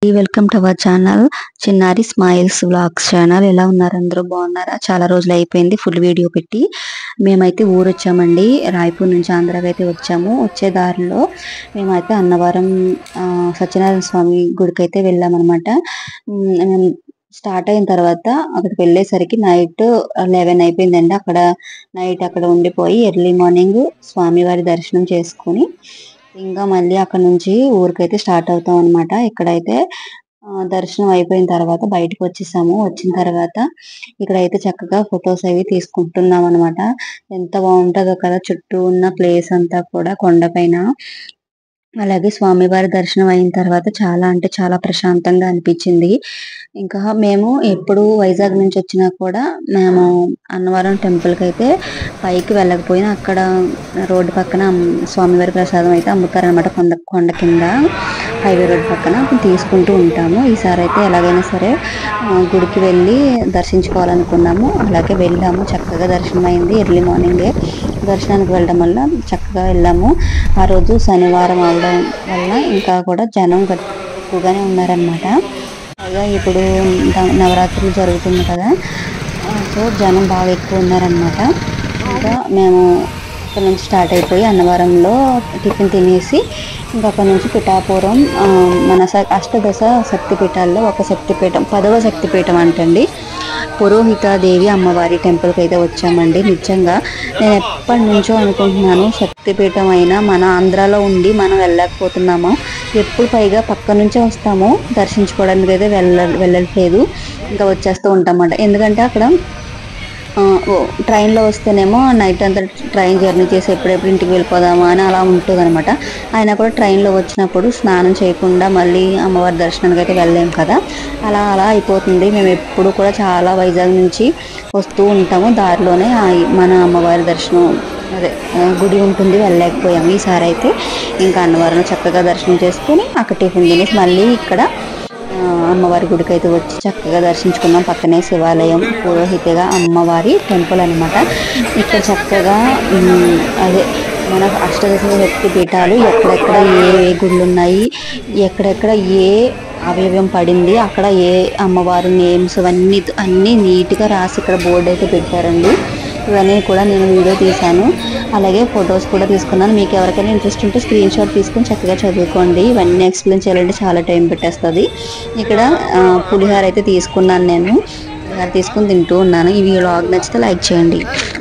Welcome to our channel చిన్నారి smiles vlogs channel. ఎలా ఉన్నారు? అందరూ బాగున్నారా? చాలా రోజులు అయిపోయింది ఫుల్ వీడియో పెట్టి. మేమైతే ఊరు వచ్చామండి, రాయపూర్ నుంచి ఆంధ్రాకి అయితే వచ్చాము. వచ్చే దారిలో మేమైతే అన్నవరం సత్యనారాయణ స్వామి గుడికి అయితే వెళ్ళామన్నమాట. మేము స్టార్ట్ అయిన తర్వాత అక్కడికి వెళ్ళేసరికి నైట్ 11 అయిపోయిందండి. నైట్ అక్కడ ఉండిపోయి ఎర్లీ మార్నింగ్ స్వామివారి దర్శనం చేసుకుని ఇంకా మళ్ళీ అక్కడ నుంచి ఊరికైతే స్టార్ట్ అవుతాం అనమాట. ఇక్కడైతే దర్శనం అయిపోయిన తర్వాత బయటకు వచ్చేసాము. వచ్చిన తర్వాత ఇక్కడైతే చక్కగా ఫొటోస్ అవి తీసుకుంటున్నాం అనమాట. ఎంత బాగుంటుందో కదా, చుట్టూ ఉన్న ప్లేస్ అంతా కూడా కొండపైన. అలాగే స్వామివారి దర్శనం అయిన తర్వాత చాలా అంటే చాలా ప్రశాంతంగా అనిపించింది. ఇంకా మేము ఎప్పుడు వైజాగ్ నుంచి వచ్చినా కూడా మేము అన్నవరం టెంపుల్కి అయితే పైకి వెళ్ళకపోయినా అక్కడ రోడ్డు పక్కన స్వామివారి ప్రసాదం అయితే అమ్ముతారనమాట. కొండ కింద హైవే రోడ్ పక్కన తీసుకుంటూ ఉంటాము. ఈసారి అయితే ఎలాగైనా సరే గుడికి వెళ్ళి దర్శించుకోవాలనుకున్నాము. అలాగే వెళ్ళాము, చక్కగా దర్శనం అయింది. ఎర్లీ మార్నింగే దర్శనానికి వెళ్ళడం వల్ల చక్కగా వెళ్ళాము. ఆ రోజు శనివారం అవడం వల్ల ఇంకా కూడా జనం ఎక్కువగానే ఉన్నారనమాట. పైగా ఇప్పుడు నవరాత్రులు జరుగుతుంది కదా, సో జనం బాగా ఎక్కువ ఉన్నారనమాట. ఇంకా మేము అక్కడ నుంచి స్టార్ట్ అయిపోయి అన్నవరంలో టిఫిన్ తినేసి ఇంకా అక్కడ నుంచి పిఠాపురం మన అష్టదశ శక్తిపీఠాల్లో ఒక శక్తిపీఠం, 10వ శక్తిపీఠం అంటండి, పురోహితాదేవి అమ్మవారి టెంపుల్కి అయితే వచ్చామండి. నిజంగా నేను ఎప్పటి నుంచో అనుకుంటున్నాను, శక్తిపీఠం అయినా మన ఆంధ్రాలో ఉండి మనం వెళ్ళలేకపోతున్నాము. ఎప్పుడు పైగా పక్క నుంచే వస్తాము, దర్శించుకోవడానికి అయితే వెళ్ళట్లేదు, ఇంకా వచ్చేస్తూ ఉంటామన్నమాట. ఎందుకంటే అక్కడ ట్రైన్లో వస్తేనేమో నైట్ అంతా ట్రైన్ జర్నీ చేసి ఎప్పుడెప్పుడు ఇంటికి వెళ్ళిపోదామా అని అలా ఉంటుంది అనమాట. అయినా కూడా ట్రైన్లో వచ్చినప్పుడు స్నానం చేయకుండా మళ్ళీ అమ్మవారి దర్శనానికి అయితే వెళ్ళలేము కదా, అలా అయిపోతుంది. మేము ఎప్పుడు కూడా చాలా వైజాగ్ నుంచి వస్తూ ఉంటాము, దారిలోనే మన అమ్మవారి దర్శనం గుడి ఉంటుంది, వెళ్ళలేకపోయాము. ఈసారి అయితే ఇంకా అన్నవరం చక్కగా దర్శనం చేసుకుని అక్కడ టిఫిన్ తినేసి మళ్ళీ ఇక్కడ అమ్మవారి గుడికి అయితే వచ్చి చక్కగా దర్శించుకున్నాం. పక్కనే శివాలయం, పురోహితగా అమ్మవారి టెంపుల్ అనమాట. ఇక్కడ చక్కగా మన అష్టదశ శక్తి పీఠాలు ఎక్కడెక్కడ ఏ గుళ్ళు ఉన్నాయి, ఎక్కడెక్కడ ఏ అవయవం పడింది, అక్కడ ఏ అమ్మవారి నేమ్స్ అన్నీ నీట్గా రాసి ఇక్కడ బోర్డు అయితే పెట్టారండి. ఇవన్నీ కూడా నేను వీడియో తీశాను, అలాగే ఫొటోస్ కూడా తీసుకున్నాను. మీకు ఎవరికైనా ఇంట్రెస్ట్ ఉంటే స్క్రీన్ షాట్ తీసుకుని చక్కగా చదువుకోండి. ఇవన్నీ ఎక్స్ప్లెయిన్ చేయాలంటే చాలా టైం పెట్టేస్తుంది. ఇక్కడ పులిహోర అయితే తీసుకున్నాను, నేను పులిహోర తీసుకుని తింటూ ఉన్నాను. ఈ వ్లాగ్ నచ్చితే లైక్ చేయండి.